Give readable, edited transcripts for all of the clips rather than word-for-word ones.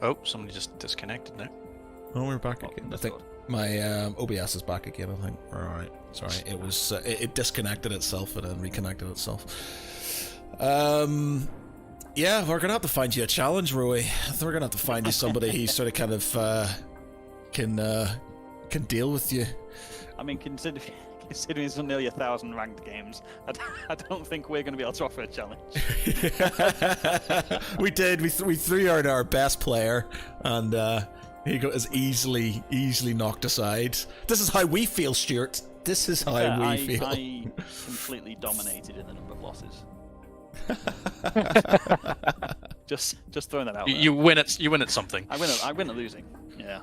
Oh, somebody just disconnected now. Oh, we're back again. I think my OBS is back again. I think we're all right. Sorry, it was it disconnected itself and then reconnected itself. Yeah, we're gonna have to find you a challenge, Rowey. We're gonna have to find you somebody who sort of kind of can deal with you. I mean, considering it's nearly 1,000 ranked games, I don't think we're going to be able to offer a challenge. We did. We threw out our best player, and he is easily knocked aside. This is how we feel, Stuart. This is how we feel. I completely dominated in the number of losses. just throwing that out there. You win at something. I win at losing. Yeah.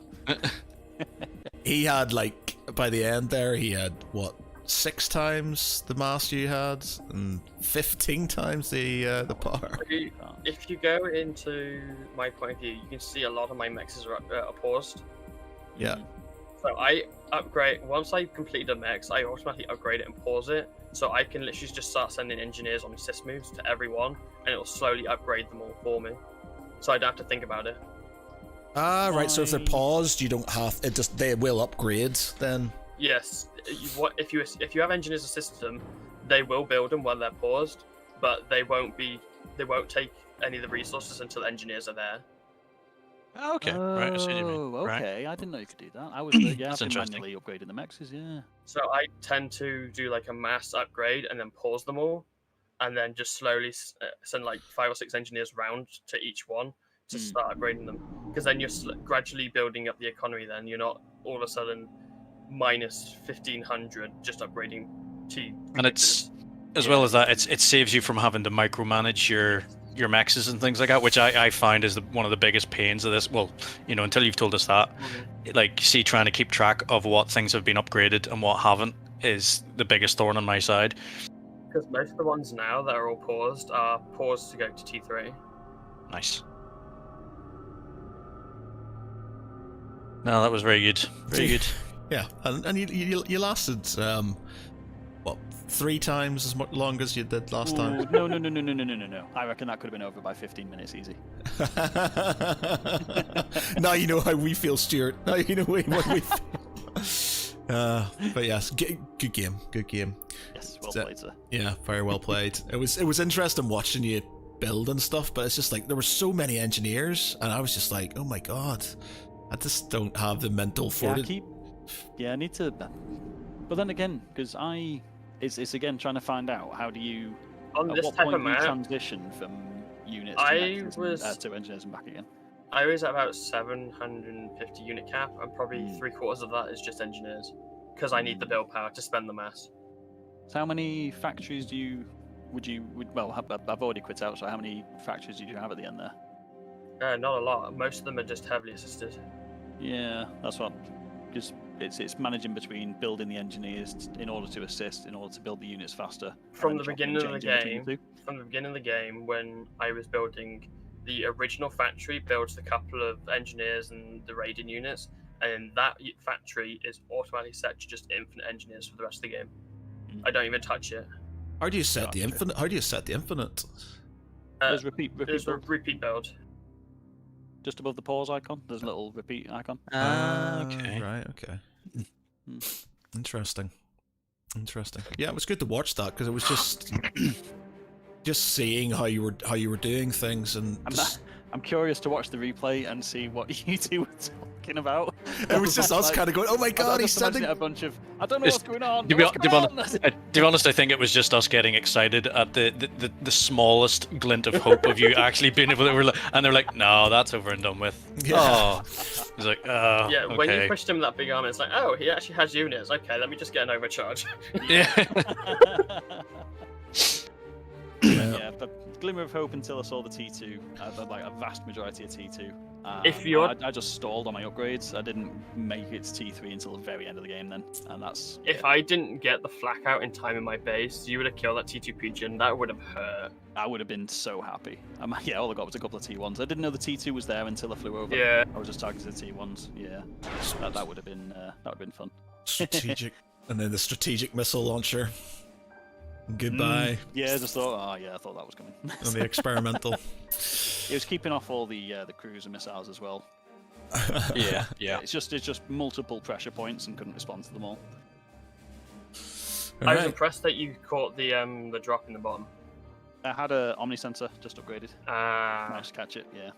He had, like, by the end there, he had what, 6 times the mass you had, and 15 times the power. If you go into my point of view, you can see a lot of my mechs are paused. Yeah. So I upgrade, once I complete a mech, I automatically upgrade it and pause it. So I can literally just start sending engineers on assist moves to everyone, and it'll slowly upgrade them all for me. So I don't have to think about it. Ah, right. So if they're paused, you don't have it. Just they will upgrade then. Yes. If you have engineers assist them, they will build them while they're paused, but they won't take any of the resources until engineers are there. Oh, okay. Right. I see what you mean. Okay. Right. I didn't know you could do that. I was I've been interesting. manually upgrading the mexes. Yeah. So I tend to do like a mass upgrade and then pause them all, and then just slowly send like 5 or 6 engineers round to each one to start upgrading them, because then you're gradually building up the economy. Then you're not all of a sudden minus 1,500 just upgrading T. And it's as well as that, it saves you from having to micromanage your mexes and things like that, which I find is one of the biggest pains of this. Well, until you've told us that, like, trying to keep track of what things have been upgraded and what haven't is the biggest thorn on my side. Because most of the ones now that are all paused are paused to go to T3. Nice. No, that was very good. Very good. Yeah, and you lasted what, 3 times as long as you did last time? No. I reckon that could have been over by 15 minutes easy. Now you know how we feel, Stuart. Now you know what we feel. But yes, good game. Yes, well played, sir. Yeah, very well played. It was interesting watching you build and stuff, but it's just like there were so many engineers, and I was just like, oh my god, I just don't have the mental fortitude. I need to. But then again, because it's again trying to find out how do you on this what type point of map, you transition from units to engineers and back again. I was at about 750 unit cap, and probably 3/4 of that is just engineers, because I need the build power to spend the mass. So how many factories well, I've already quit out, so how many factories did you have at the end there? Not a lot. Most of them are just heavily assisted. Yeah, that's what. Because it's managing between building the engineers in order to assist, in order to build the units faster. From the beginning of the game, when I was building, the original factory builds a couple of engineers and the raiding units, and that factory is automatically set to just infinite engineers for the rest of the game. I don't even touch it. How do you set the infinite? How do you set the infinite? There's repeat There's a repeat build. Just above the pause icon, there's a little repeat icon. Okay. Right. Okay. Interesting. Yeah, it was good to watch that, because it was just seeing how you were doing things, and I'm curious to watch the replay and see what you two were talking about. It was just us kind of going, "Oh my god, he's sending a bunch of I don't know what's going on." To be honest, I think it was just us getting excited at the smallest glint of hope of you actually being able to. And they're like, "No, that's over and done with." Yeah. Oh, it's like, yeah. okay. When you pushed him that big arm, it's like, oh, he actually has units. Okay, let me just get an overcharge. Yeah. Yeah, but glimmer of hope until I saw the T2, like a vast majority of T2. I just stalled on my upgrades. I didn't make it to T3 until the very end of the game then, and that's... If I didn't get the flak out in time in my base, you would have killed that T2 pigeon. That would have hurt. I would have been so happy. Yeah, all I got was a couple of T1s. I didn't know the T2 was there until I flew over. Yeah. I was just targeting the T1s. Yeah, that would have been fun. Strategic, and then the strategic missile launcher. Goodbye. Yeah, I just thought. Oh yeah, I thought that was coming. On the experimental. It was keeping off all the cruiser missiles as well. Yeah. It's just multiple pressure points and couldn't respond to them all. I was impressed that you caught the drop in the bottom. I had a Omni sensor just upgraded. Managed to catch it. Yeah.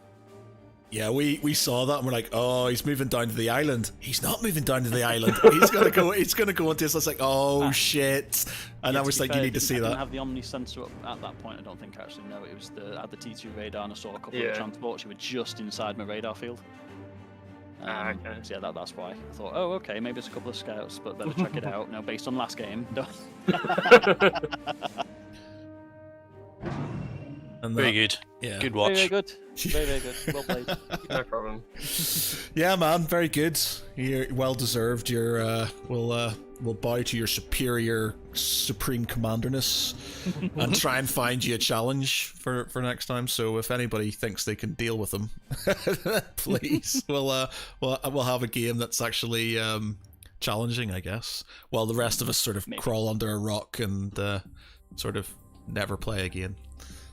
Yeah, we saw that and we're like, oh, he's moving down to the island. He's not moving down to the island. He's gonna go. He's gonna go into this. I was like, oh shit! And I was like, you need to see that. I didn't have the Omni sensor up at that point. I don't think actually. No, it was I had the T2 radar and I saw a couple of transports who were just inside my radar field. Okay. So yeah, that's why I thought, oh, okay, maybe it's a couple of scouts, but better check it out. Now, based on last game. And very good. Yeah. Good watch. Very good. Very good. Well played. No problem. Yeah, man, very good. You're well deserved. We'll bow to your superior, supreme commanderness, and try and find you a challenge for next time. So if anybody thinks they can deal with them, please, we'll have a game that's actually challenging, I guess. While the rest of us sort of crawl under a rock and sort of never play again.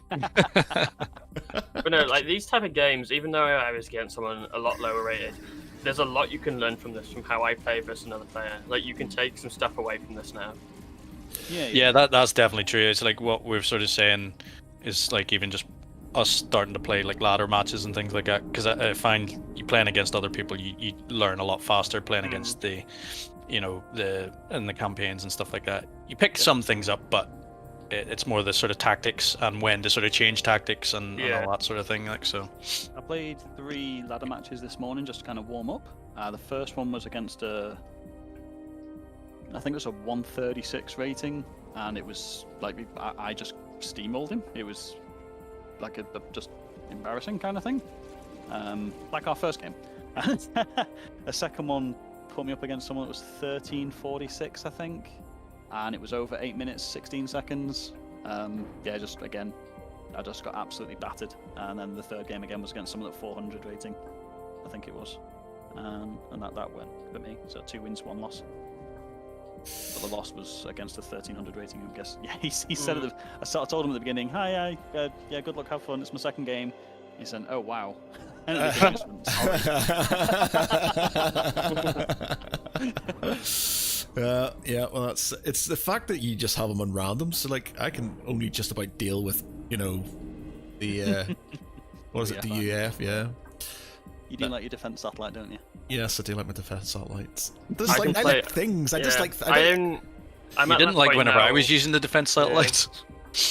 But no, like these type of games, even though I was against someone a lot lower rated, there's a lot you can learn from this, from how I play versus another player. Like you can take some stuff away from this now. Yeah, that's definitely true. It's like what we're sort of saying is like even just us starting to play like ladder matches and things like that. Because I find you playing against other people, you learn a lot faster playing against the campaigns and stuff like that. You pick some things up, but it's more the sort of tactics and when to sort of change tactics and all that sort of thing. Like so. I played 3 ladder matches this morning just to kind of warm up. The first one was against I think it was a 136 rating, and it was like I just steamrolled him. It was like a just embarrassing kind of thing, like our first game. The second one put me up against someone that was 1346, I think. And it was over 8 minutes 16 seconds. Just again, I just got absolutely battered. And then the third game again was against someone at 400 rating, I think it was, and that went for me. So 2 wins, 1 loss. But the loss was against a 1300 rating. I guess. Yeah, he said it. I told him at the beginning, "Hi, yeah, good luck, have fun. It's my second game." He said, "Oh wow." Well, it's the fact that you just have them on random. So like, I can only just about deal with the what is it, the UF? Yeah. You do like your defense satellite, don't you? Yes, I do like my defense satellites. I like things. I just like. You didn't like whenever I was using the defense satellites. Yeah.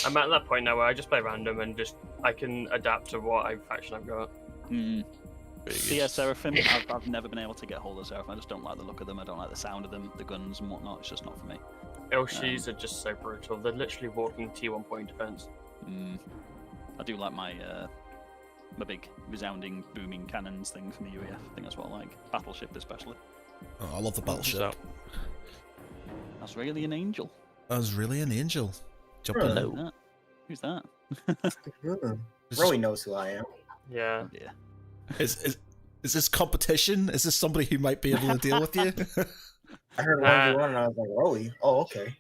I'm at that point now where I just play random and just I can adapt to what faction I've got. Yeah, Seraphim. I've never been able to get hold of Seraphim. I just don't like the look of them. I don't like the sound of them, the guns and whatnot. It's just not for me. Elshis are just so brutal. They're literally walking T1 point defense. I do like my big resounding booming cannons thing from the UAF. I think that's what I like. Battleship especially. Oh, I love the battleship. That's really an angel. That's really an angel. Jump in. Who's that? Rowey knows who I am. Yeah. Yeah. Is this competition? Is this somebody who might be able to deal with you? I heard 1v1 and I was like, Rowey. Oh, okay.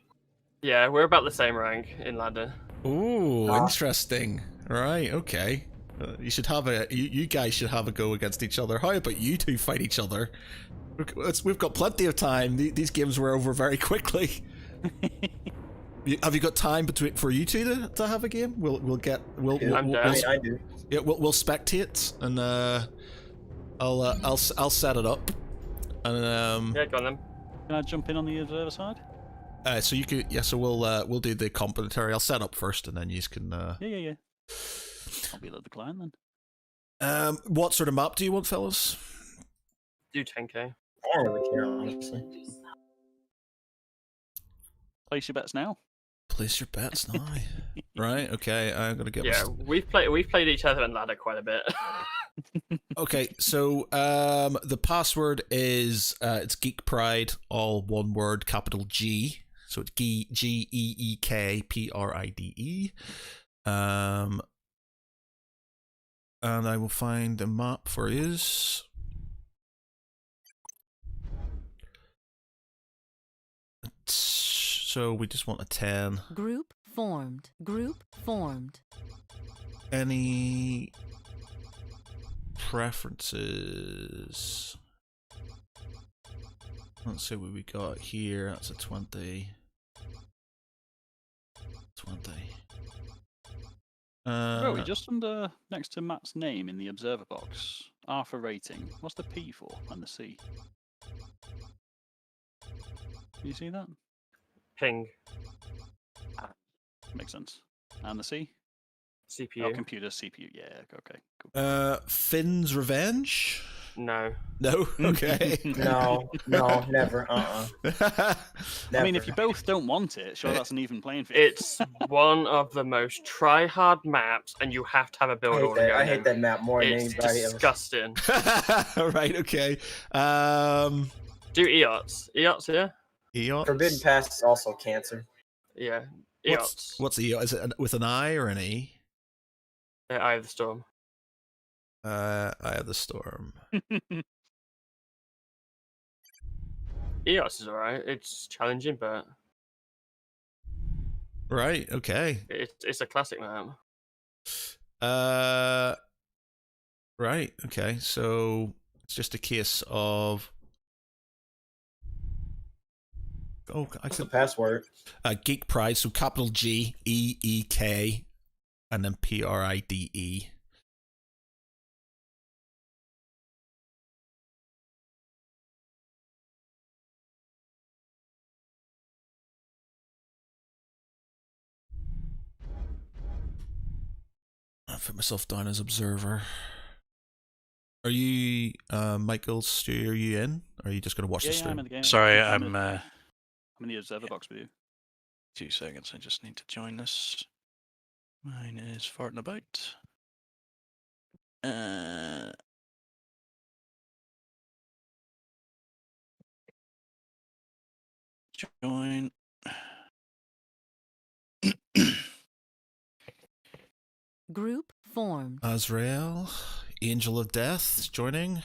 Yeah, we're about the same rank in ladder. Ooh, interesting. Right, okay. You guys should have a go against each other. How about you two fight each other? We've got plenty of time. These games were over very quickly. Have you got time for you two to have a game? I do. Yeah, we'll spectate and I'll set it up and yeah, go on then. Can I jump in on the observer side? So you could, so we'll do the complementary. I'll set up first and then you can. Yeah. I'll be able to decline then. What sort of map do you want, fellas? Do 10k. I don't really care, honestly. Place your bets now. Place your bets now. Right, okay, I'm gonna get. Yeah, we've played each other in ladder quite a bit. Okay, so the password is it's Geek Pride, all one word, capital G. So it's GEEKPRIDE. And I will find a map for yous. So we just want a 10. Group formed. Group formed. Any preferences. Let's see what we got here. That's a 20. 20. Bro, just under next to Matt's name in the observer box, R for rating. What's the P for and the C? Do you see that? Ping. Makes sense. And the C? CPU. Oh, computer CPU. Yeah. Okay. Cool. Finn's Revenge? No. No? Okay. No, never. Never. I mean, if you both don't want it, sure, that's an even playing field. It's one of the most try-hard maps, and you have to have a build order. I hate that map more than It's anybody else. disgusting. Right, okay. Do EOTs. EOTs, yeah? EOTs? Forbidden Pass is also cancer. Yeah. EOTs. What's EOT? Is it with an I or an E? Eye of the Storm. Eye of the Storm. EOTs is alright. It's challenging, but Right, okay. it's a classic map. Right, okay. So it's just a case of What's the password? Geek Pride, so capital GEEK and then PRIDE. I'll put myself down as observer. Are you, Michael, Stu, are you in? Or are you just going to watch the stream? I'm in the game. Sorry, I'm I'm in the observer box with you. 2 seconds. I just need to join this. Mine is farting about. Join. Group formed. Azrael, Angel of Death is joining.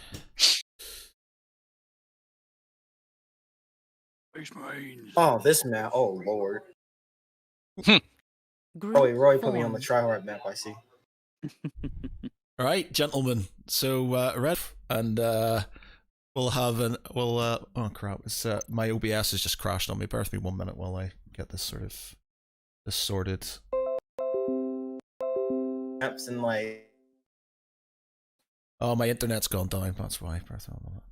Oh, this map. Oh, Lord. Group Oh, wait, Roy put me on the formed. tryhard map, I see. All right, gentlemen. So, Red, and we'll have oh crap, it's my OBS has just crashed on me. Bear with me 1 minute while I get this sorted. Maps and like. Oh, my internet's gone down. That's why. Bear with me 1 minute.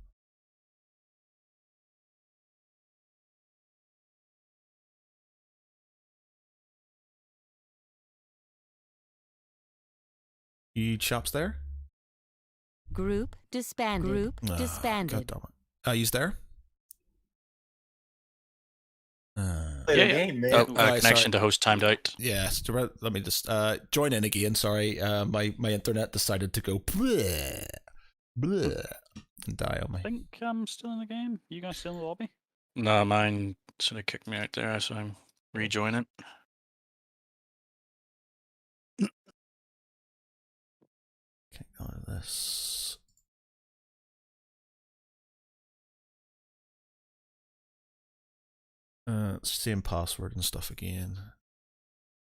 You chaps there? Group disbanded. Group disbanded. God damn it. He's there? Play the Yeah. game, man. Oh, Right, connection sorry. to host timed out. Yes. Let me just join in again. Sorry, my internet decided to go bleh, bleh, and die on me. I think I'm still in the game. You guys still in the lobby? No, mine sort of kicked me out there, so I'm rejoining. Okay, out of this. Same password and stuff again.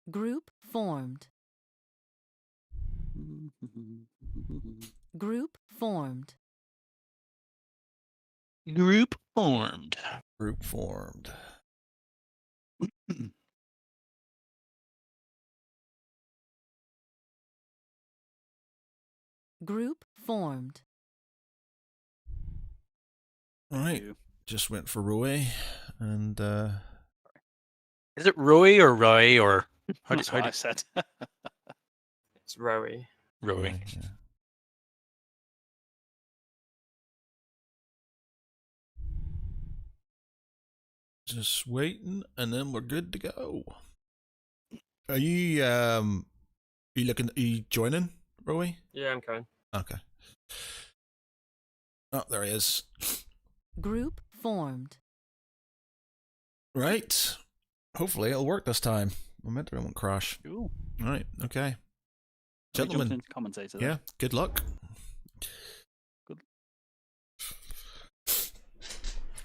Group formed. Group formed. Group formed. Group formed. Group formed. All right, just went for Rowey, and Is it Roy or Roy or how That's do what I said. It's Rowey. Roy? yeah. Just waiting, and then we're good to go. Are you Are you joining, Rowey? Yeah, I'm coming. Okay. Oh, there he is. Group formed. Right. Hopefully it'll work this time. Momentum won't crash. Cool. All right. Okay. Are we Gentlemen. jumping into commentator then? Yeah. Good luck. Good.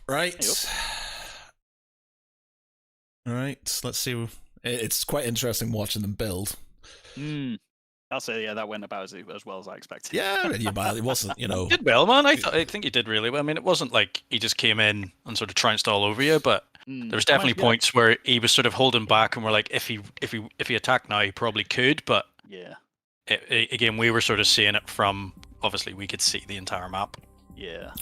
Right. All right. Let's see. It's quite interesting watching them build. I'll say, yeah, that went about as well as I expected. Yeah, it wasn't, You did well, man. I think you did really well. I mean, it wasn't like he just came in and sort of trounced all over you, but there was definitely points where he was sort of holding back, and we're like, if he attacked now, he probably could, but yeah. Again, we were sort of seeing it from, obviously we could see the entire map. Yeah,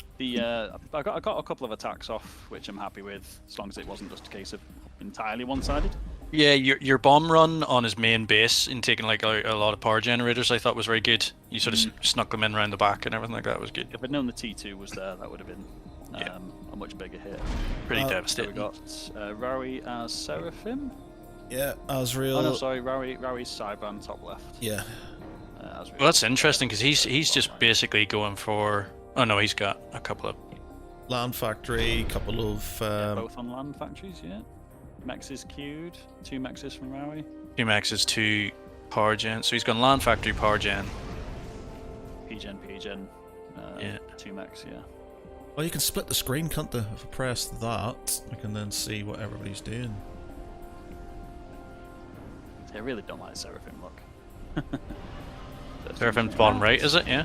I got a couple of attacks off, which I'm happy with, as long as it wasn't just a case of entirely one-sided. Yeah, your bomb run on his main base and taking like a lot of power generators, I thought was very good. You sort of snuck them in around the back and everything like that was good. If I'd known the T2 was there, that would have been a much bigger hit. Pretty devastating. So we got Rowey as Seraphim. Yeah, Azrael. Oh no, sorry, Rowey's sideband top left. Yeah. Well, that's interesting because he's just basically going for. Oh no, he's got a couple of land factory, couple of. Both on land factories, yeah. Mexes queued, 2 Mexes from Rowey. 2 Mexes, 2 power gen. So he's gone land factory, power gen. P-gen, 2 Mex, yeah. Well, you can split the screen, can't you? If I press that, I can then see what everybody's doing. I really don't like Seraphim look. Seraphim's bottom right, is it? Yeah.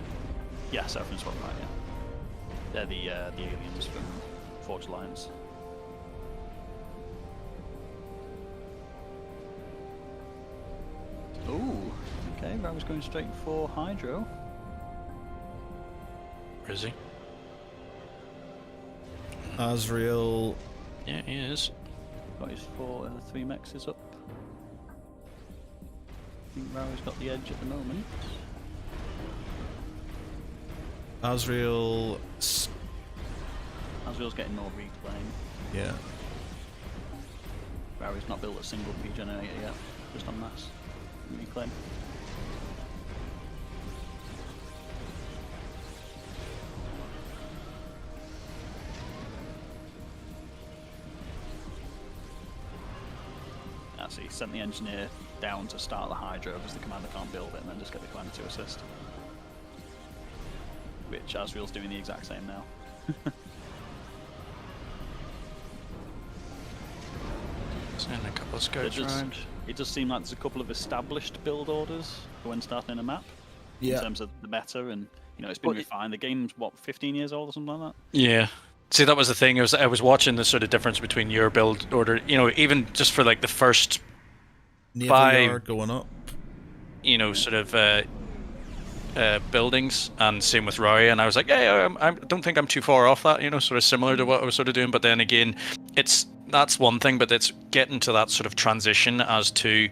Yeah, Seraphim's bottom right. Yeah. They're the aliens from Forge Alliance. Ooh, okay, Rowey's going straight for Hydro. Where is he? Azrael. Yeah, he is. Got his 3 Mexes up. I think Rowey's got the edge at the moment. Azrael's getting more reclaim. Yeah. Rowey's not built a single P generator yet, just on mass reclaim. So he sent the engineer down to start the Hydro because the commander can't build it, and then just get the commander to assist. Which Azrael's doing the exact same now. Sending a couple of scouts around. It does seem like there's a couple of established build orders for when starting a map. In terms of the meta, and it's been refined. The game's what, 15 years old or something like that? Yeah. See, that was the thing. I was watching the sort of difference between your build order. Even just for like the first Naval 5 yard going up. Sort of buildings, and same with Rowey. And I was like, yeah, I don't think I'm too far off that. Sort of similar to what I was sort of doing. But then again, that's one thing, but it's getting to that sort of transition as to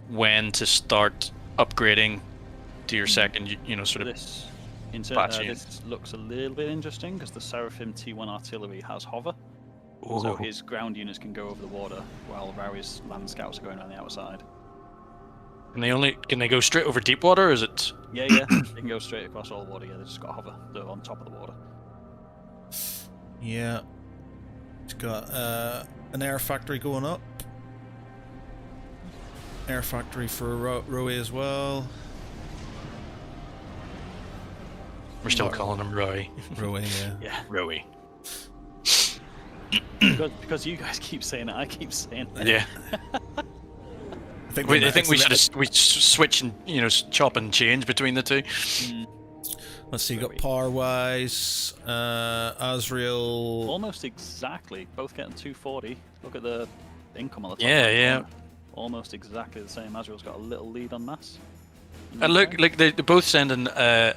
when to start upgrading to your second, sort of. This looks a little bit interesting because the Seraphim T1 artillery has hover. Ooh. So his ground units can go over the water while Rowey's land scouts are going around the outside. Can they go straight over deep water, or is it? Yeah, they can go straight across all the water. Yeah, they just got hover. They're on top of the water. Yeah. It's got an air factory going up. Air factory for Rowey as well. We're still calling him Rowey. Rowey, yeah. Yeah, Rowey. because you guys keep saying it, I keep saying it. Yeah. I think we should switch and chop and change between the two. Let's see, you got power wise, Azrael. Almost exactly, both getting 240. Look at the income on the top. Yeah. Almost exactly the same. Azrael's got a little lead on mass. And look, they're both sending a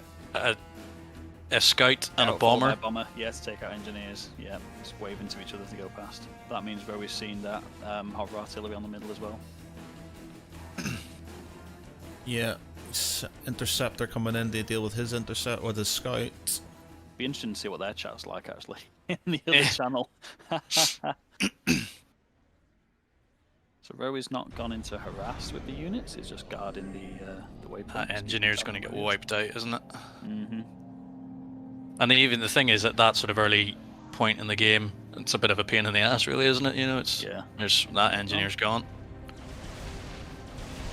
scout and a bomber. Yeah, to take out engineers. Yeah, just waving to each other to go past. That means Rowey's seen that hover artillery on the middle as well. Yeah, interceptor coming in to deal with his intercept with his scout. Be interesting to see what their chat's like actually in the other channel. So Rowey's not gone into harass with the units; it's just guarding the waypoint. That engineer's going to get wiped out, isn't it? Mm-hmm. And then even the thing is, at that sort of early point in the game, it's a bit of a pain in the ass, really, isn't it? There's that engineer's gone.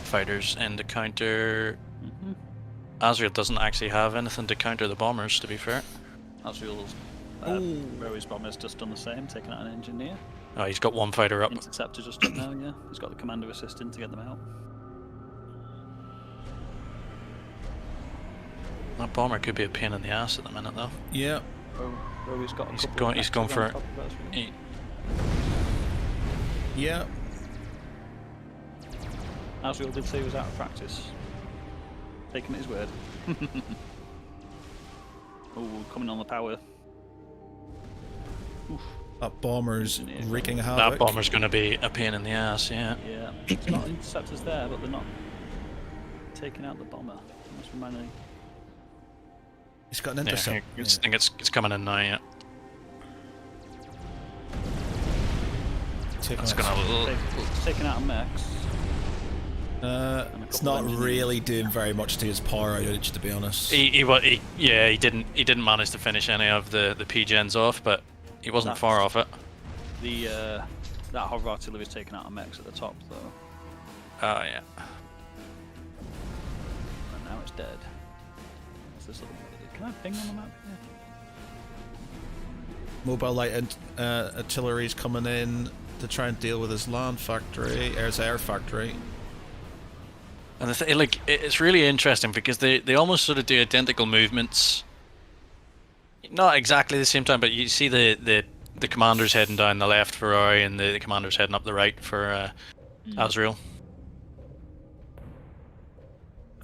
Fighters in the counter. Mm-hmm. Azrael doesn't actually have anything to counter the bombers, to be fair. Azrael's Rowey's bomber's just done the same, taking out an engineer. Oh, he's got one fighter up. Interceptor just up now, yeah. He's got the commander assisting to get them out. That bomber could be a pain in the ass at the minute, though. Yeah. Rowey's got a He's couple going. of He's going mechs for. on top of us, really. Yeah. Asriel did say he was out of practice. Take him at his word. Oh, coming on the power. Oof. That bomber's wreaking That havoc. bomber's going to be a pain in the ass. Yeah. Yeah, there's not interceptors there, but they're not taking out the bomber. That's reminding me. He's got an Yeah, intercept. I think it's coming in now. Yeah. Taking That's out- gonna. Taking out a mechs. It's not really doing very much to his power outage, to be honest. He didn't manage to finish any of the P-gens off, but he wasn't far off it. That hover artillery is taking out a mechs at the top, though. Oh yeah. And now it's dead. What's this little... Can I ping on the map here? Mobile light artillery's coming in to try and deal with his land factory, his air factory. And it's really interesting because they almost sort of do identical movements. Not exactly the same time, but you see the commanders heading down the left for Rowey and the commanders heading up the right for Asriel.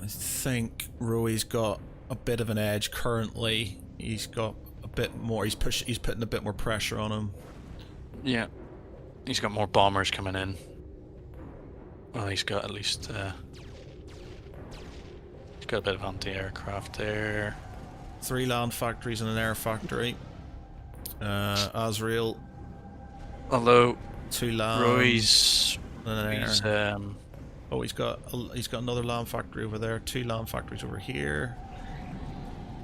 I think Rowey's got a bit of an edge currently. He's got a bit more. He's putting a bit more pressure on him. Yeah, he's got more bombers coming in. Well, he's got at least he's got a bit of anti-aircraft there. 3 land factories and an air factory. Asriel, Although 2 land. Rowey's and an air. he's Oh, he's got another land factory over there. 2 land factories over here.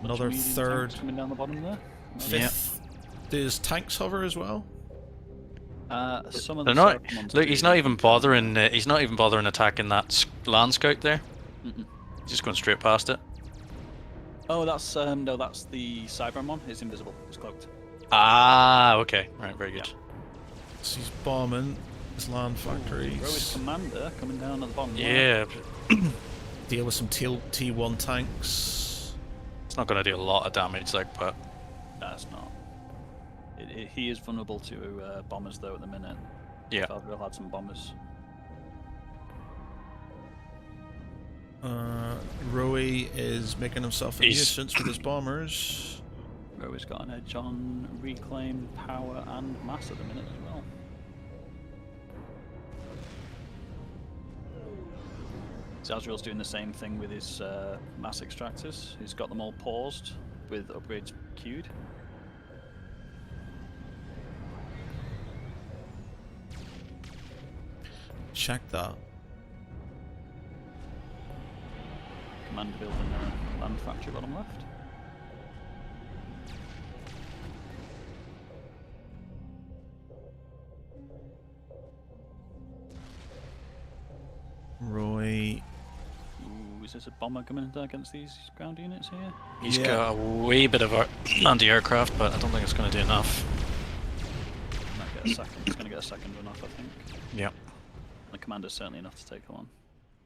Another Medium third. tanks coming down the bottom there. Fifth. Does tanks hover as well? Some of they're the not. circle ones Look, do. he's not even bothering. He's not even bothering attacking that land scout there. Mm-mm. He's just going straight past it. Oh, that's no, that's the Cyberman one. It's invisible. It's cloaked. Ah, okay, right, very good. So he's bombing his land factories. Rowey's commander coming down at the bottom. Yeah, Deal with some T1 tanks. it's not going to do a lot of damage, like, but No, it's not. He is vulnerable to bombers though at the minute. yeah. Valkyrie had some bombers. Rowey is making himself a He's- nuisance with his bombers. Rowey's got an edge on reclaim, power, and mass at the minute as well. Zazriel's doing the same thing with his mass extractors. He's got them all paused with upgrades queued. Check that. Commander building a land factory bottom left. Rowey. Ooh, is this a bomber coming against these ground units here? He's Yeah. got a wee bit of anti-aircraft, but I don't think it's going to do enough. Might get a second. He's going to get a second run off, I think. Yeah. The commander's certainly enough to take one.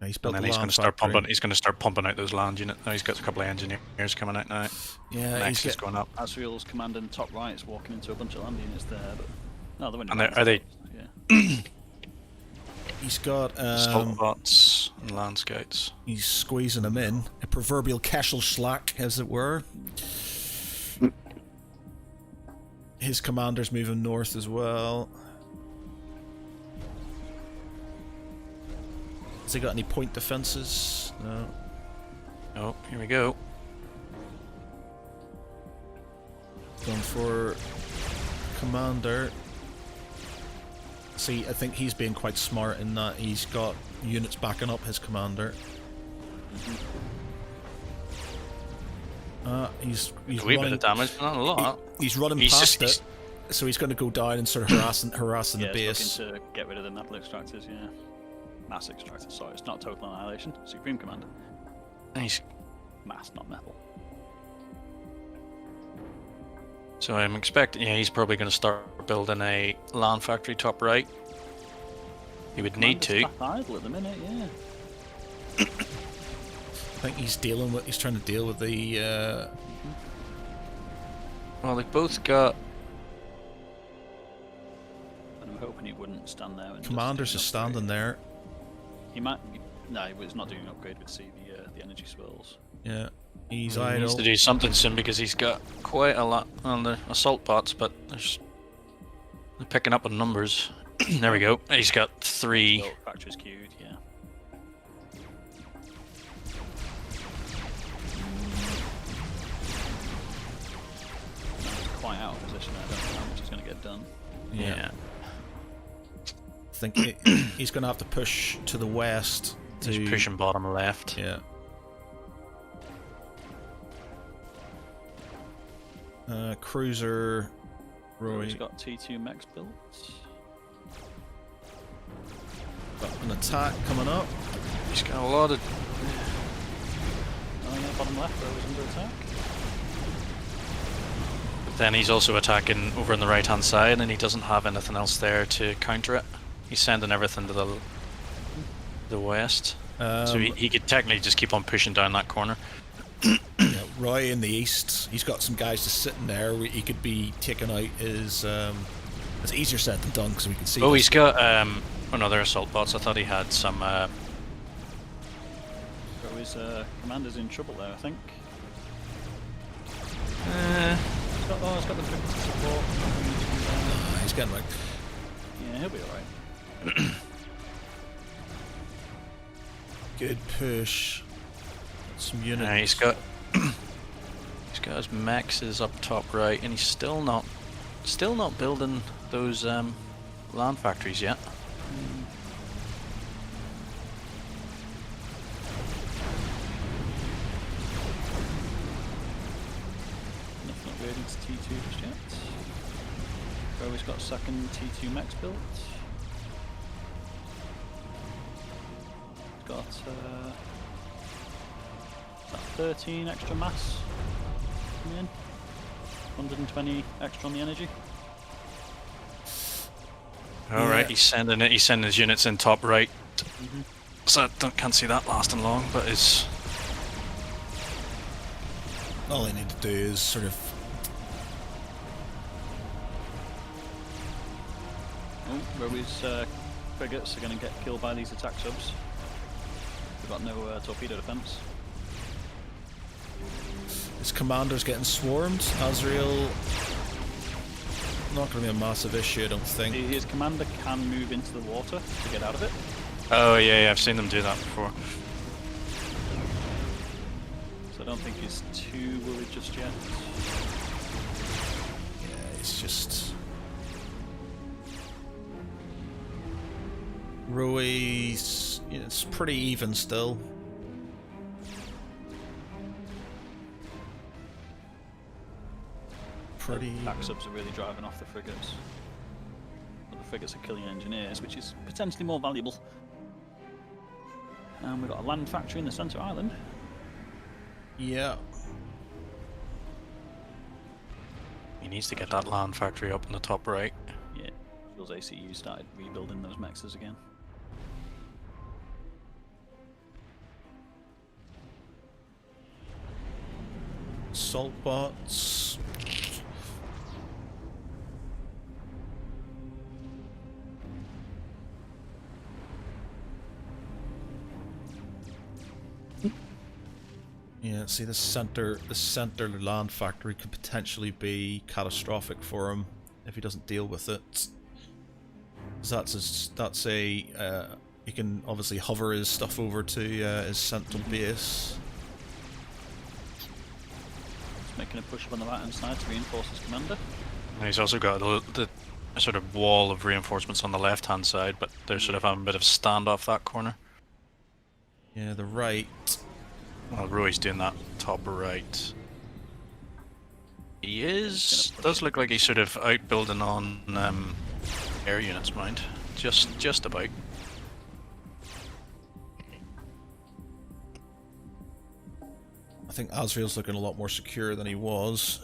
Yeah, he's And built then a he's land going to start factory. pumping. He's going to start pumping out those land units. Now he's got a couple of engineers coming out now. Yeah, Next he's is going up. Asriel's commander in the top right is walking into a bunch of land units there, but no, they're And are they Yeah. he's got assault bots and land scouts? he's squeezing them in. A proverbial Kessel slack, as it were. His commander's moving north as well. Has he got any point defenses? No. Oh, here we go. Going for commander. See, I think he's being quite smart in that he's got units backing up his commander. He's A wee bit running, of damage, but not a lot. he's running He's past just- it, so he's going to go down and sort of harassing Yeah, the base. it's looking to get rid of the metal extractors, yeah. Mass extractors, sorry, it's not total annihilation. Supreme Commander. He's, Mass, not metal. so I'm expecting. Yeah, he's probably going to start building a land factory top right. He would need to. Commander's back idle at the minute, yeah. think he's trying to deal with the. Well, they both got. And I'm hoping he wouldn't stand there. And Commander's just standing there. He might. No, he's not doing an upgrade with the energy swirls. Yeah, he's He idle. needs to do something soon because he's got quite a lot on the assault bots, but they're picking up on numbers. There we go. He's got 3. So factories queued, yeah. He's quite out of position. I don't know how much he's going to get done. Yeah. I think he's going to have to push to the west. He's pushing bottom left. Yeah. Cruiser. Rowey. He's got T2 mechs built. Got an attack coming up. He's got a lot of. Oh yeah, bottom left, Rowey's under attack. But then he's also attacking over on the right hand side, and he doesn't have anything else there to counter it. He's sending everything to the west. So he could technically just keep on pushing down that corner. Yeah, Roy in the east, he's got some guys just sitting there. He could be taking out his. It's easier said than done because we can see. Oh, this. he's got another assault bots. I thought he had some. Rowey's commander's in trouble there, I think. He's got the triple support. He's getting like. Yeah, he'll be alright. Good push. Some units. He's got his maxes up top right, and he's still not building those land factories yet. Nothing upgrading to T2 just yet. Rowey's got second T2 mechs built. He's got 13 extra mass coming in. 120 extra on the energy. Alright, he's sending his units in top right. So I can't see that lasting long, but it's. All I need to do is sort of. Oh, Rowey's frigates are going to get killed by these attack subs. They've got no torpedo defense. His commander's getting swarmed. Azrael. Not going to be a massive issue, I don't think. His commander can move into the water to get out of it. Oh yeah, I've seen them do that before. So I don't think he's too worried just yet. Yeah, it's just. Rowey's. Yeah, it's pretty even still. Pretty. Attack subs are really driving off the frigates. But the frigates are killing engineers, which is potentially more valuable. And we've got a land factory in the centre island. Yeah. He needs to get that land factory up in the top right. Yeah, feels ACU started rebuilding those mexes again. Salt bots. Yeah, see the center land factory could potentially be catastrophic for him if he doesn't deal with it. That's a he can obviously hover his stuff over to his central base. He's making a push up on the right hand side to reinforce his commander. And he's also got the sort of wall of reinforcements on the left hand side, but they're sort of having a bit of standoff that corner. Yeah, the right. Well, Rowey's doing that top right. He is. Does look like he's sort of outbuilding on air units, mind. Just about. I think Azrael's looking a lot more secure than he was.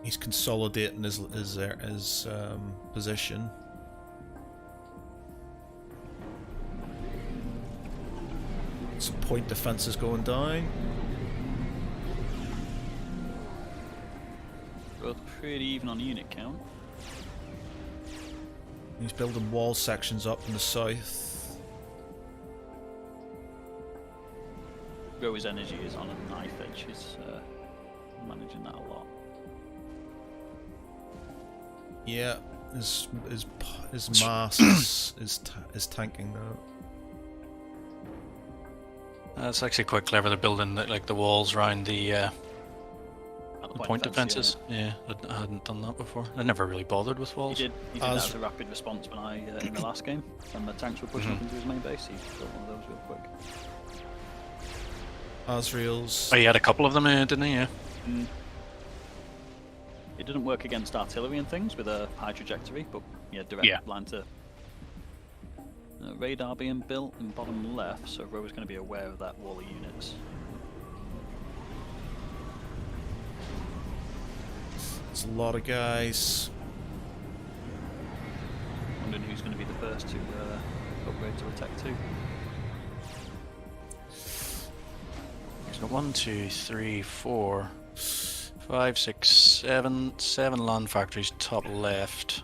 He's consolidating his position. point defenses going down. Both pretty even on unit count. He's building wall sections up in the south. Rowey's energy is on a knife edge. He's managing that a lot. Yeah, his mass is tanking though. That's actually quite clever. They're building like the walls around the point defenses. Yeah, I hadn't done that before. I never really bothered with walls. He did that as a rapid response when in the last game, when the tanks were pushing up into his main base. He built one of those real quick. Azrael's. Oh, he had a couple of them, didn't he? Yeah. It didn't work against artillery and things with a high trajectory, but yeah, direct line to radar being built in bottom left, so Rowey's going to be aware of that wall of units. There's a lot of guys. Wondering who's going to be the first to upgrade to attack 2. So 1, 2, 3, 4, 5, 6, 7. 7 land factories top left.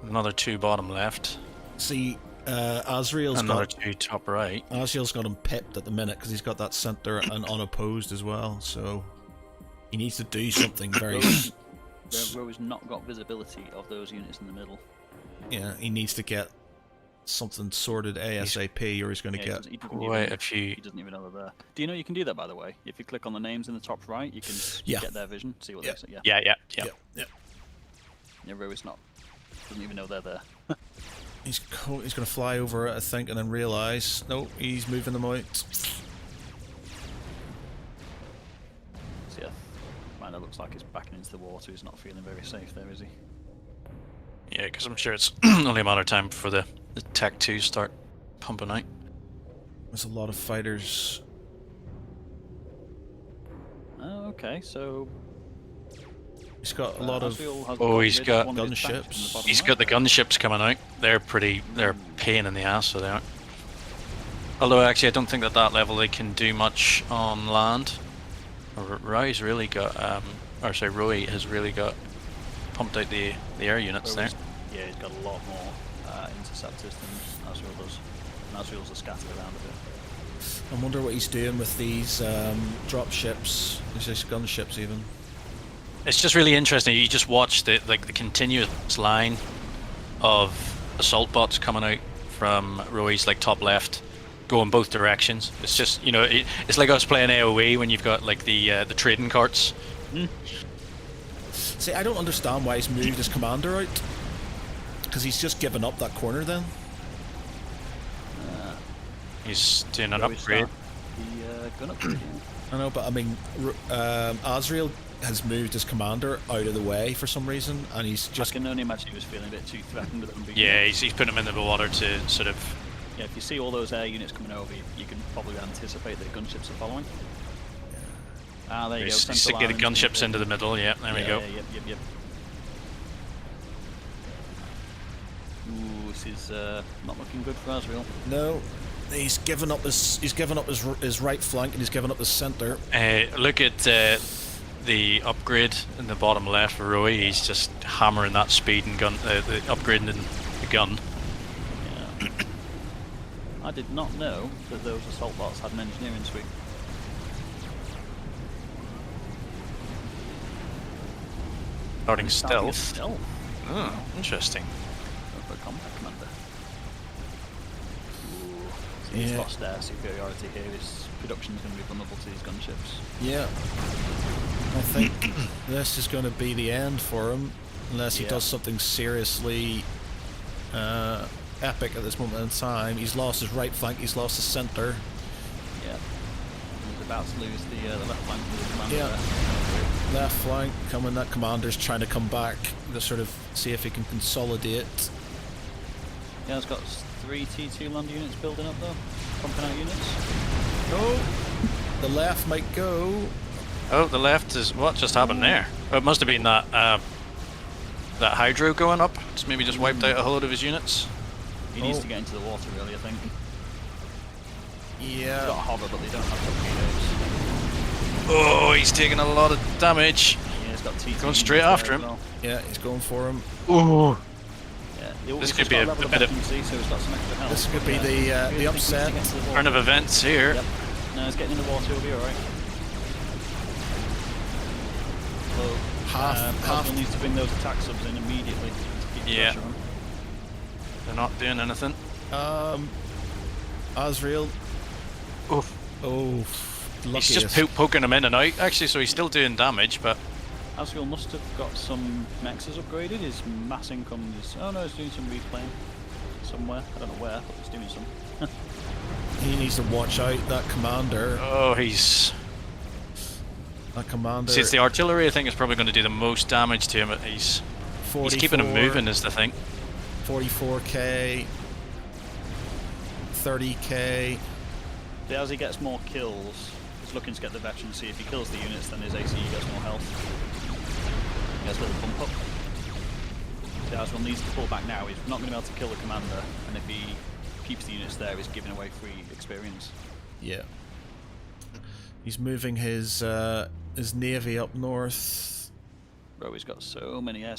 Another 2 bottom left. See, Azrael's another got 2 top right. Azrael's got him pipped at the minute because he's got that center and unopposed as well. So he needs to do something very. Rowey's not got visibility of those units in the middle. Yeah, he needs to get something sorted ASAP, or he's going to get quite a few. He doesn't even know they're there. Do you know you can do that, by the way? If you click on the names in the top right, you can get their vision, see what they say. Yeah. Yeah, Rowey's doesn't even know they're there. He's going to fly over it, I think, and then realise, no, he's moving them out. So yeah, Commander looks like he's backing into the water. He's not feeling very safe there, is he? Yeah, because I'm sure it's only a matter of time before the Tech 2 start pumping out. There's a lot of fighters. Oh, okay, so he's got a lot of. He's got gunships. He's got the gunships coming out. They're a pain in the ass, so they aren't. Although actually, I don't think at that level they can do much on land. Rowey's really got, Rowey has really got pumped out the air units there. Yeah, he's got a lot more interceptors than Azrael does. And Azrael's are scattered around a bit. I wonder what he's doing with these drop ships, these gunships even. It's just really interesting. You just watch the continuous line of assault bots coming out from Rowey's top left, going both directions. It's just it's like us playing AOE when you've got the trading carts. See, I don't understand why he's moved his commander out. Because he's just given up that corner then. He's doing an upgrade. The gun upgrade. I know, but I mean, Azrael has moved his commander out of the way for some reason, and he's just. I can only imagine he was feeling a bit too threatened with them. Yeah, he's putting them in the water to sort of. Yeah, if you see all those air units coming over, you can probably anticipate that gunships are following. Ah, there you go. Stick the gunships into the middle. Yeah, there we go. Yep. Ooh, this is not looking good for Azrael. No, he's given up his right flank and he's given up his center. Look at the upgrade in the bottom left for Rowey. He's just hammering that speed and gun, the upgrading in the gun. Yeah. I did not know that those assault bots had an engineering suite. Starting stealth. Oh, interesting. For a combat commander. So he's lost air superiority here. His production is going to be vulnerable to these gunships. Yeah. I think this is going to be the end for him, unless he does something seriously epic at this moment in time. He's lost his right flank, he's lost his center. Yeah. He's about to lose the left flank with the commander. Yeah. Left flank coming, that commander's trying to come back to sort of see if he can consolidate. Yeah, it's got 3 T2 land units building up though. Pumping out units. Oh! The left might go. Oh, the left is... What just happened there? Oh, it must have been that that hydro going up. It's maybe just wiped out a whole load of his units. He needs to get into the water really, I think. Yeah. They've got a hover, but they don't have torpedoes. Oh, he's taking a lot of damage. Yeah, he's got T2. Going straight after him. Well. Yeah, he's going for him. Oh. Yeah, This could be a bit of. so he's got some extra health. This could be the upset. Turn of events here. Yep. No, he's getting in the water. He'll be alright. Well, Half needs to bring those attack subs in immediately. To keep the pressure on. They're not doing anything. Asriel. Oof. Oh, he's just poking him in and out, actually, so he's still doing damage, but... Asriel must have got some mexes upgraded. His mass income is... Oh no, he's doing some replaying somewhere. I don't know where, but he's doing some. He needs to watch out, that commander. Oh, he's... That commander... See, it's the artillery, I think, is probably going to do the most damage to him, but he's keeping him moving, is the thing. 44k... 30k... As he gets more kills, he's looking to get the veteran to see if he kills the units, then his ACE gets more health. He gets a little bump up. Asriel needs to pull back now. He's not going to be able to kill the commander, and if he keeps the units there, he's giving away free experience. Yeah. He's moving his navy up north. Rowey's got so many air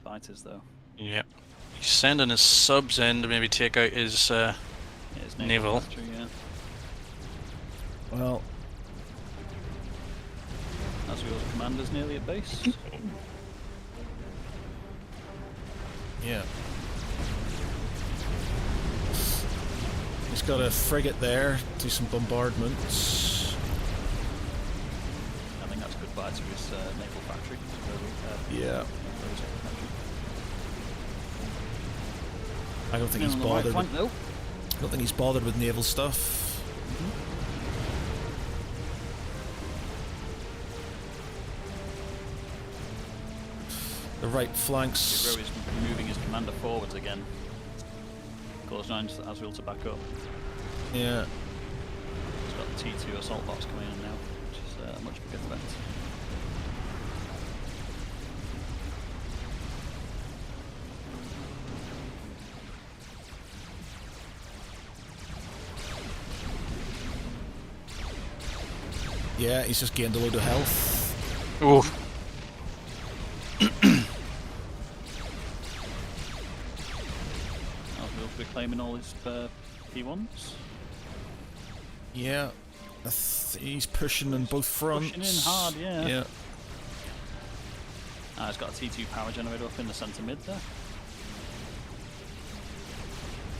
fighters, though. Yep. He's sending his subs in to maybe take out his naval. Factory, yeah. Well, Asriel's commander's nearly at base. yeah. He's got a frigate there, do some bombardments. I think that's goodbye to his naval factory. Yeah. I don't think he's bothered. Right flank, though. I don't think he's bothered with naval stuff. The right flanks. Rowey's moving his commander forwards again. Close 9 to Asriel to back up. Yeah. He's got the T2 assault box coming in now, which is a much bigger threat. Yeah, he's just gained a load of health. Oof. Asriel's reclaiming all his P1s. Yeah. He's pushing on both fronts. Pushing in hard, yeah. Yeah. He's got a T2 power generator up in the centre mid there.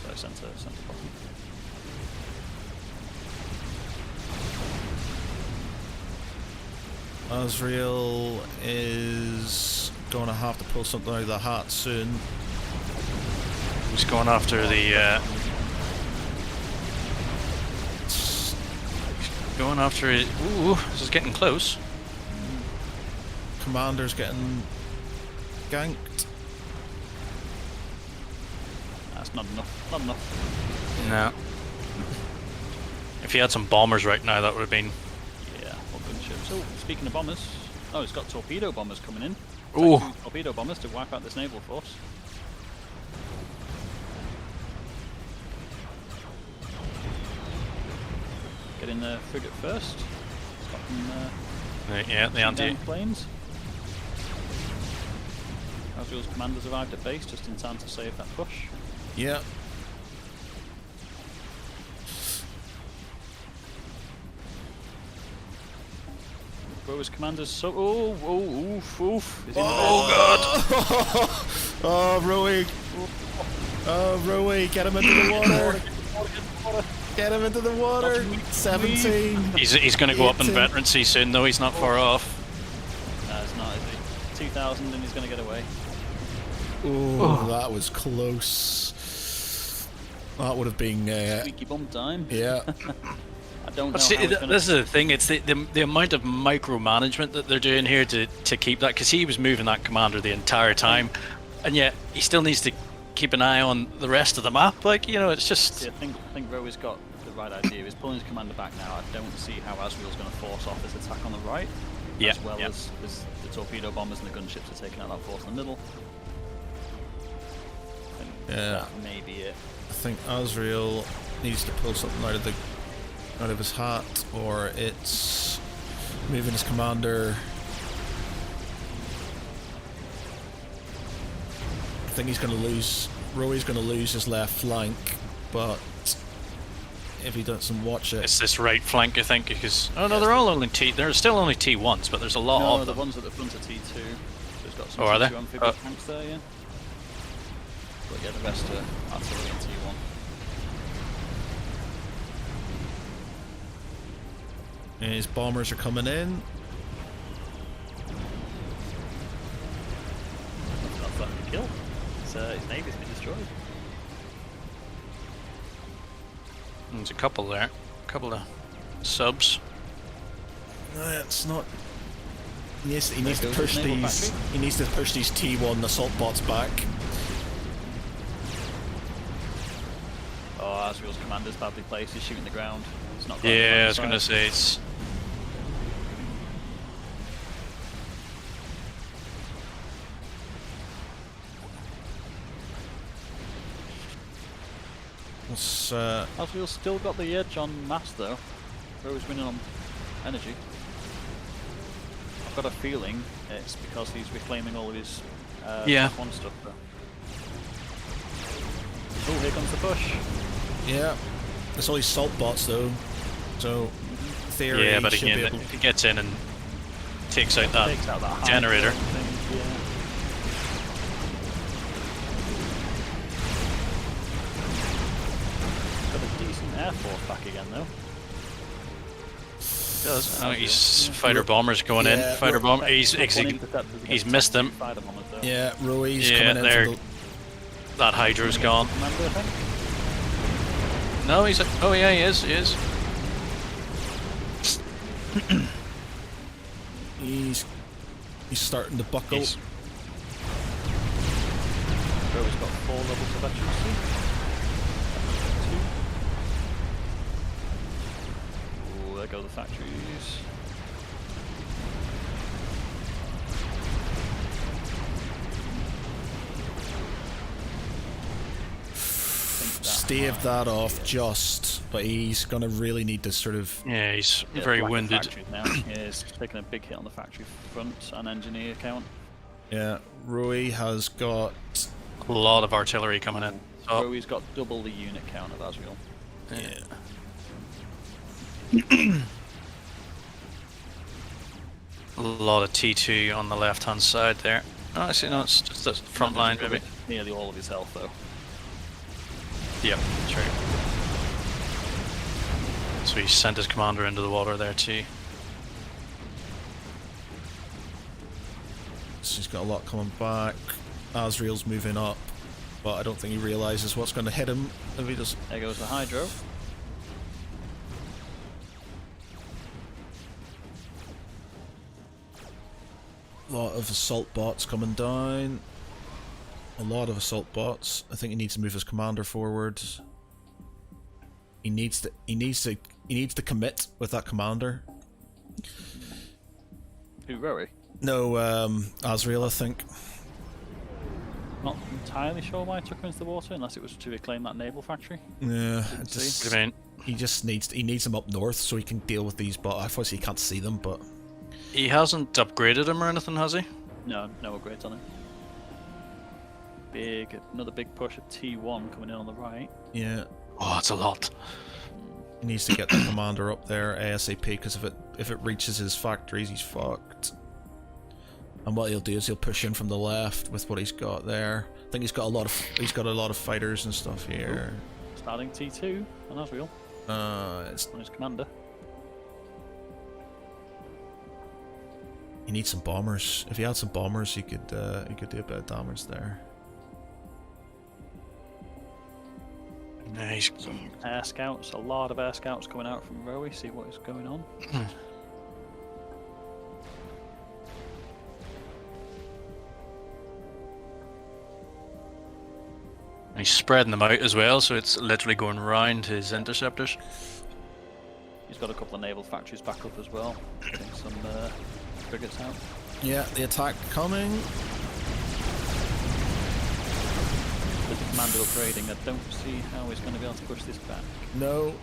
Sorry, centre bottom. Asriel is going to have to pull something out of the hat soon. He's going after the... going after it. Ooh, this is getting close. Commander's getting ganked. That's not enough. Not enough. No. If he had some bombers right now, that would have been... Yeah, or gunships. Oh, speaking of bombers. Oh, it's got torpedo bombers coming in. Ooh. Torpedo bombers to wipe out this naval force. Getting the frigate first. Yeah, the anti... planes. Asriel's commanders arrived at base just in time to save that push. Yeah. Rowey's commanders so... oof. Is he God! Oh, Rowey! Oh, Rowey, get him into the water! Get him into the water! 17! He's going to go up in veterancy soon, though. He's not far off. No, it's not, is he? 2,000 and he's going to get away. Ooh, that was close. That would have been... Squeaky bum time. Yeah. I don't know. See, this is the thing. It's the amount of micromanagement that they're doing here to keep that, because he was moving that commander the entire time, and yet he still needs to keep an eye on the rest of the map. Like, you know, it's just. Yeah, I think Rowey's got the right idea. He's pulling his commander back now. I don't see how Asriel's going to force off his attack on the right, as well as the torpedo bombers and the gunships are taking out that force in the middle. Yeah. That may be it. I think Asriel needs to pull something out of the out of his hat, or it's moving his commander. I think he's going to lose. Rowey's going to lose his left flank, but if he doesn't watch it, it's this right flank, I think, because no, they're all only There's still only T1s, but there's a lot of them. The ones at the front are T2. So it's got some are T2 they? amphibious tanks there, yeah. But yeah, the rest are artillery and T1. and his bombers are coming in. That's that kill. His navy's been destroyed. There's a couple there. A couple of subs. It's not. He needs to push these. He needs to push these T1 assault bots back. Oh, Asriel's commander's badly placed. He's shooting the ground. It's not. Yeah, I was gonna say it's. Asriel's still got the edge on mass though. Rowey's winning on energy. I've got a feeling it's because he's reclaiming all of his one stuff though. Oh, here comes the push. Yeah, it's all these salt bots though, so theory. Yeah, but again, if he gets in and takes out that generator. Got a decent air force back again though. Does. Oh, he's fighter bombers going in. Fighter bomber. He's missed them. Yeah, Rowey's coming in. There. That Hydra's gone. No, he's. Oh yeah, he is. He is. He's starting to buckle. Rowey's got 4 levels of efficiency. Oh, there go the factories. Staved that off just, but he's gonna really need to sort of. Yeah, he's very wounded. Now. Yeah, he's taking a big hit on the factory front and engineer count. Yeah, Rowey has got a lot of artillery coming in. Oh. Rowey's got double the unit count of Asriel. Yeah. A lot of T2 on the left-hand side there. Oh, actually, no, it's just the front line. Nearly all of his health, though. Yep, true. So he sent his commander into the water there too. So he's got a lot coming back. Asriel's moving up, but I don't think he realizes what's going to hit him if he does. There goes the Hydro. A lot of assault bots coming down. A lot of assault bots. I think he needs to move his commander forward. He needs to commit with that commander. Who, Rowey? No, Asriel, I think. Not entirely sure why I took him into the water, unless it was to reclaim that naval factory. Yeah, he just needs him up north so he can deal with these bots. Obviously, he can't see them, but he hasn't upgraded him or anything, has he? No upgrades on him. Another big push of T1 coming in on the right. Yeah. Oh, that's a lot. He needs to get the commander up there ASAP, because if it reaches his factories, he's fucked. And what he'll do is he'll push in from the left with what he's got there. I think he's got a lot of fighters and stuff here. Starting T2 on Asriel. It's on his commander. He needs some bombers. If he had some bombers, he could do a bit of damage there. Nice. Some air scouts, a lot of air scouts coming out from Rowey, see what is going on. He's spreading them out as well, so it's literally going round his interceptors. He's got a couple of naval factories back up as well. Getting some frigates out. Yeah, the attack coming. With the commander upgrading, I don't see how he's going to be able to push this back. No.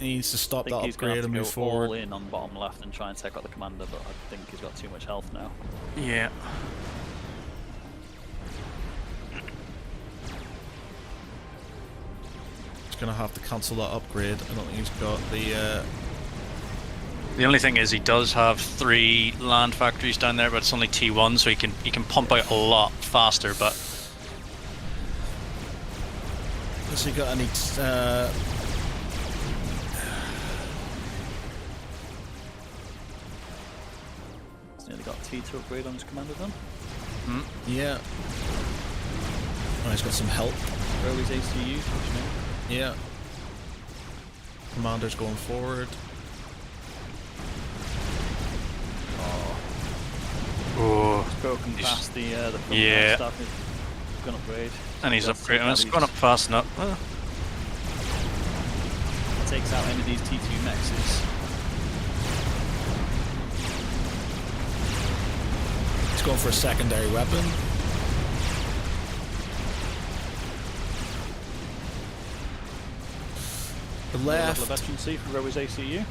He needs to stop I that think he's going upgrade to and have move to go all forward. in on bottom left and try and take out the commander, but I think he's got too much health now. Yeah. He's gonna have to cancel that upgrade. I don't think he's got the. The only thing is he does have 3 land factories down there, but it's only T1, so he can pump out a lot faster. But Has he got any? He's nearly got T2 upgrade on his commander done. Yeah. Oh, he's got some help. Rowey's ACU, which you know. Yeah. Commander's going forward. oh, Broken past the yeah. stuff. He's gonna upgrade. and he's That's upgrading. It's he's- gone up fast enough. Takes out any of these T2 mexes. He's going for a secondary weapon. The Level left. of veterancy for Rowey's ACU.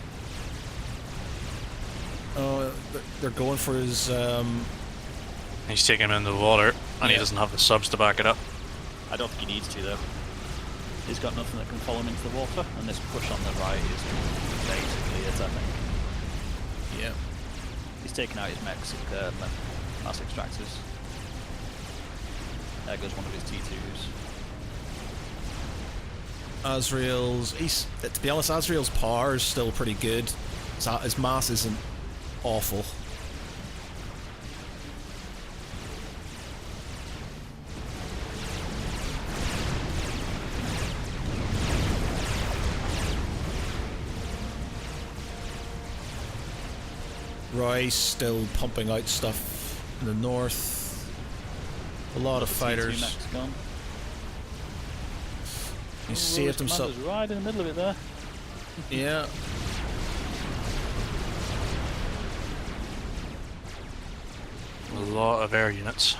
Oh, they're going for his. He's taking him into the water, and he Yeah. doesn't have the subs to back it up. I don't think he needs to though. He's got nothing that can follow him into the water, and this push on the right is basically it, I think. Yeah. He's taken out his mass extractors. There goes one of his T2s. Azrael's. To be honest, Azrael's power is still pretty good. His mass isn't awful. Roy's still pumping out stuff in the north. A lot of The T2 fighters. mech's gone. He saved himself. Commander's right in the middle of it there. Yeah. A lot of air units.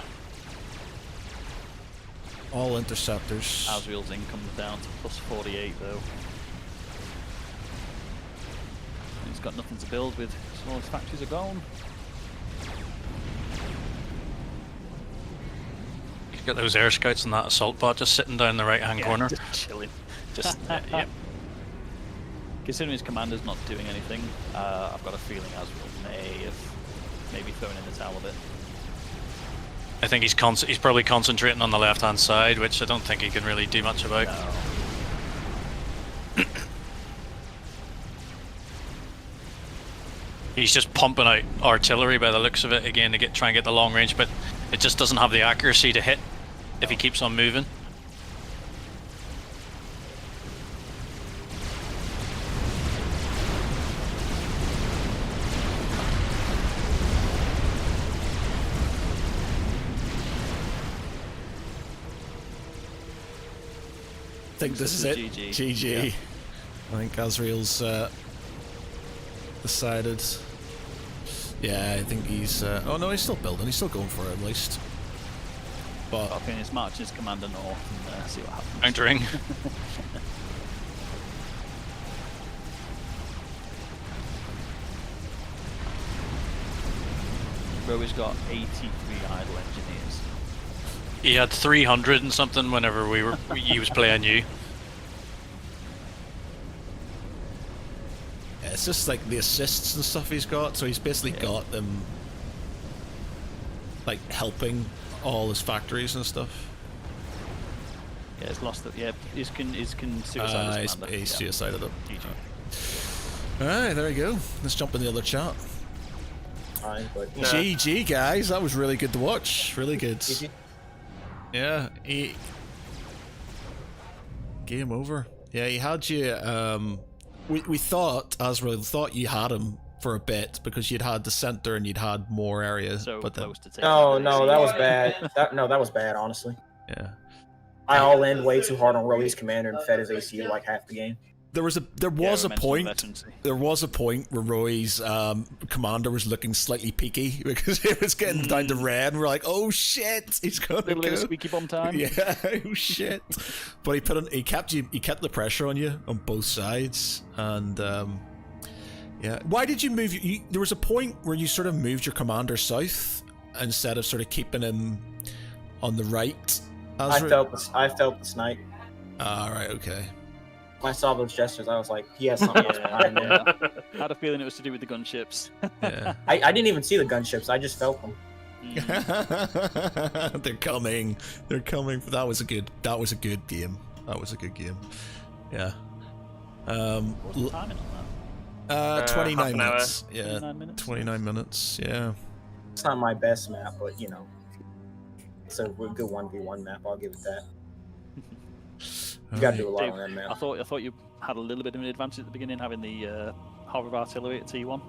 All interceptors. Azrael's income down to plus 48 though. He's got nothing to build with, so all his factories are gone. He's got those air scouts and that assault bot just sitting down in the right hand corner. Just chilling. Just, yep. Considering his commander's not doing anything, I've got a feeling Azrael may have maybe thrown in the towel a bit. I think he's probably concentrating on the left hand side, which I don't think he can really do much about. No. He's just pumping out artillery by the looks of it again to try and get the long range, but it just doesn't have the accuracy to hit if he keeps on moving. I think this is it. GG. GG. Yeah. I think Azrael's decided. Yeah, I think he's. Oh no, he's still building. He's still going for it at least. But Okay, he's marching his commander north and see what happens. Countering. Rowey's got 83 idle engineers. He had 300 and something whenever he was playing you. yeah, it's just like the assists and stuff he's got. So he's basically got them like helping all his factories and stuff. Yeah, he's lost it. Yeah, he's suicide his commander. He's Yeah. suicided them. GG. Alright, there we go. Let's jump in the other chat. Fine, but GG guys, that was really good to watch. Really good. GG. Yeah, game over. Yeah, he had you. We thought Azrael thought you had him for a bit because you'd had the center and you'd had more areas. So but then, close to taking No, out the no, that was ACU. bad. That was bad, honestly. yeah, I all in way too hard on Rowey's commander and fed his ACU like half the game. There was a point where Roy's commander was looking slightly peaky because it was getting down to red. And we're like, oh shit, he's gonna go. Squeaky bum time. Yeah, oh shit. But he kept the pressure on you on both sides, and yeah. Why did you move? There was a point where you sort of moved your commander south instead of sort of keeping him on the right. I felt the snipe. Right, okay. When I saw those gestures, I was like, he has something else behind him. I had a feeling it was to do with the gunships. Yeah. I didn't even see the gunships. I just felt them. They're coming. They're coming. That was a good game. That was a good game. Yeah. What's the timing on that? 29 minutes. Yeah. 29 minutes. 29 minutes. Yeah. It's not my best map, but you know, it's a good 1v1 map. I'll give it that. You gotta do a lot Dave, on that map. I thought you had a little bit of an advantage at the beginning, having the horror artillery at T1.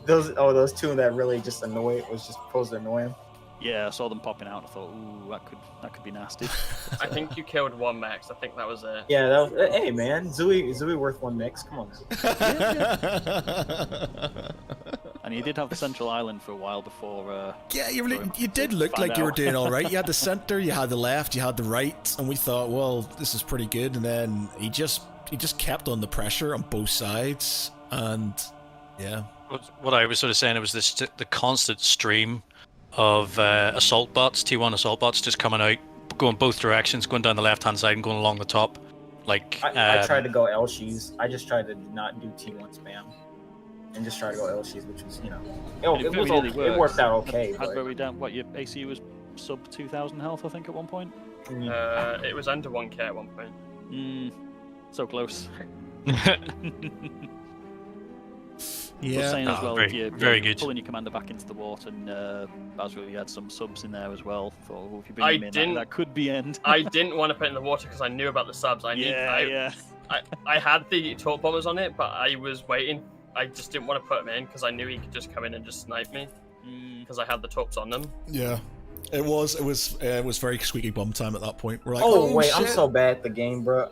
those two that really just annoy. It was just supposed to annoy him. Yeah, I saw them popping out. I thought, ooh, that could be nasty. I think you killed one max. I think that was it. Yeah, that was, hey man, Zooey worth one mix. Come on. And you did have the central island for a while before. Yeah, you did look like you were doing all right. You had the center, you had the left, you had the right, and we thought, well, this is pretty good. And then he just kept on the pressure on both sides, and yeah. What I was sort of saying, it was the constant stream of assault bots, T1 assault bots, just coming out, going both directions, going down the left-hand side and going along the top. Like I tried to go L-Shees. I just tried to not do T1 spam, and just try to go L-Shees, which was, you know, it worked out okay. Had very down. What, your AC was sub 2,000 health, I think, at one point. It was under 1k at one point. So close. Yeah, saying as well, very, if you're very good. Pulling your commander back into the water, and Basra, you had some subs in there as well. Thought, if you I bring them didn't- in, that could be end. I didn't want to put it in the water because I knew about the subs. I had the torp bombers on it, but I was waiting. I just didn't want to put them in because I knew he could just come in and just snipe me because I had the torps on them. Yeah. It was very squeaky bum time at that point. We're like, oh wait, shit. I'm so bad at the game, bro.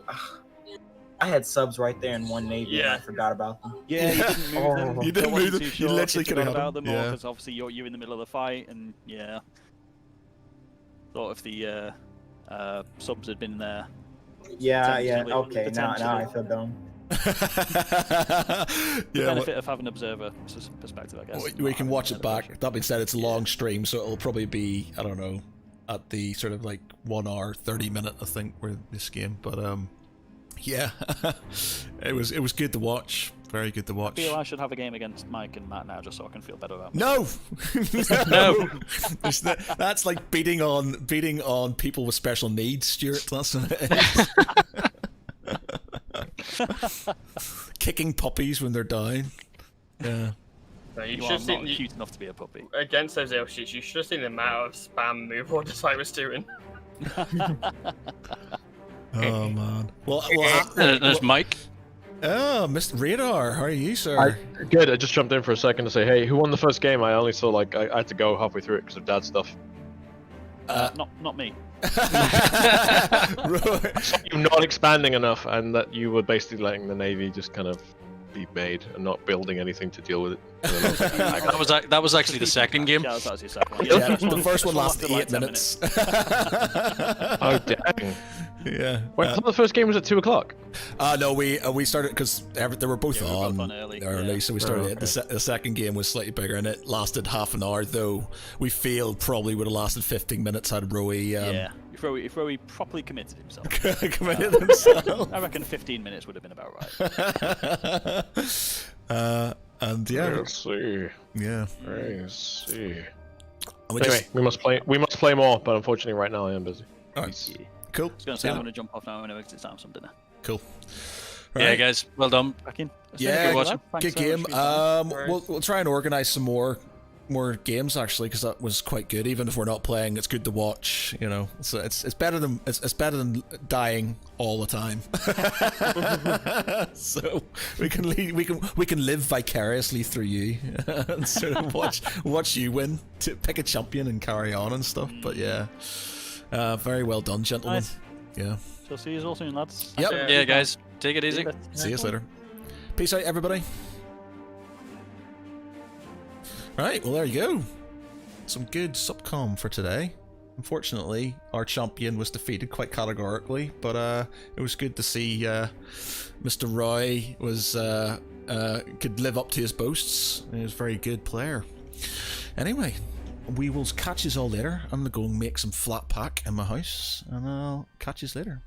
I had subs right there in one Navy, and I forgot about them. Yeah, you didn't move them. You didn't Don't want move them. too You sure literally if could have forgot had about them. them, Yeah. because obviously you're in the middle of the fight, and yeah. Thought if the subs had been there. Yeah, Potentially. okay, now I feel dumb. The Yeah, benefit of having an observer perspective, I guess. we can watch it back. That being said, it's a long stream, so it'll probably be, I don't know, at the sort of like 1 hour 30 minute, I think, with this game. But yeah, it was good to watch. Very good to watch. I feel I should have a game against Mike and Matt now, just so I can feel better about No, No. That's like beating on people with special needs, Stuart. That's what it is. Kicking puppies when they're dying. Yeah. No, you You should are have seen not cute enough to be a puppy. against those L sheets. You should have seen the amount of spam move orders I was doing. Oh man. Well, There's Mike. oh, Mr. Radar, how are you, sir? Good. I just jumped in for a second to say, hey, who won the first game? I only saw like I had to go halfway through it because of dad stuff. Not me. You're not expanding enough, and that you were basically letting the navy just kind of be made and not building anything to deal with it. And then I was like, That was actually the second game. Yeah, that was your second one. Yeah, the first one lasted like 8 10 minutes. oh dang! Yeah. Wait, I thought the first game was at 2 o'clock. No, we started because they were both Yeah, we were on, both on early, so we started. okay. The second game was slightly bigger, and it lasted half an hour. Though we feel probably would have lasted 15 minutes had Rowey. Yeah, if Rowey properly committed himself. committed himself. I reckon 15 minutes would have been about right. And yeah, Let's see. yeah. Let's see. And we Anyway, just, we must play more, but unfortunately, right now I am busy. all right, Yeah. cool. I was going to say I'm going to jump off now anyway because it's time for some dinner. Cool. Yeah, Right. guys, well done. Back in. Yeah, Good watching. good game. We'll try and organize some more games actually, because that was quite good. Even if we're not playing, it's good to watch. You know, so it's better than dying all the time. So we can live vicariously through you and sort of watch you win, to pick a champion and carry on and stuff. But yeah, very well done, gentlemen. Nice. Yeah. So see you all soon, lads. Yep. Yeah. Yeah, guys. Take it easy. See you later. Peace out, everybody. Right, well, there you go. Some good subcom for today. Unfortunately, our champion was defeated quite categorically, but it was good to see Mr. Roy was could live up to his boasts. He was a very good player. Anyway, we will catch you all later. I'm going to go and make some flat pack in my house, and I'll catch you later.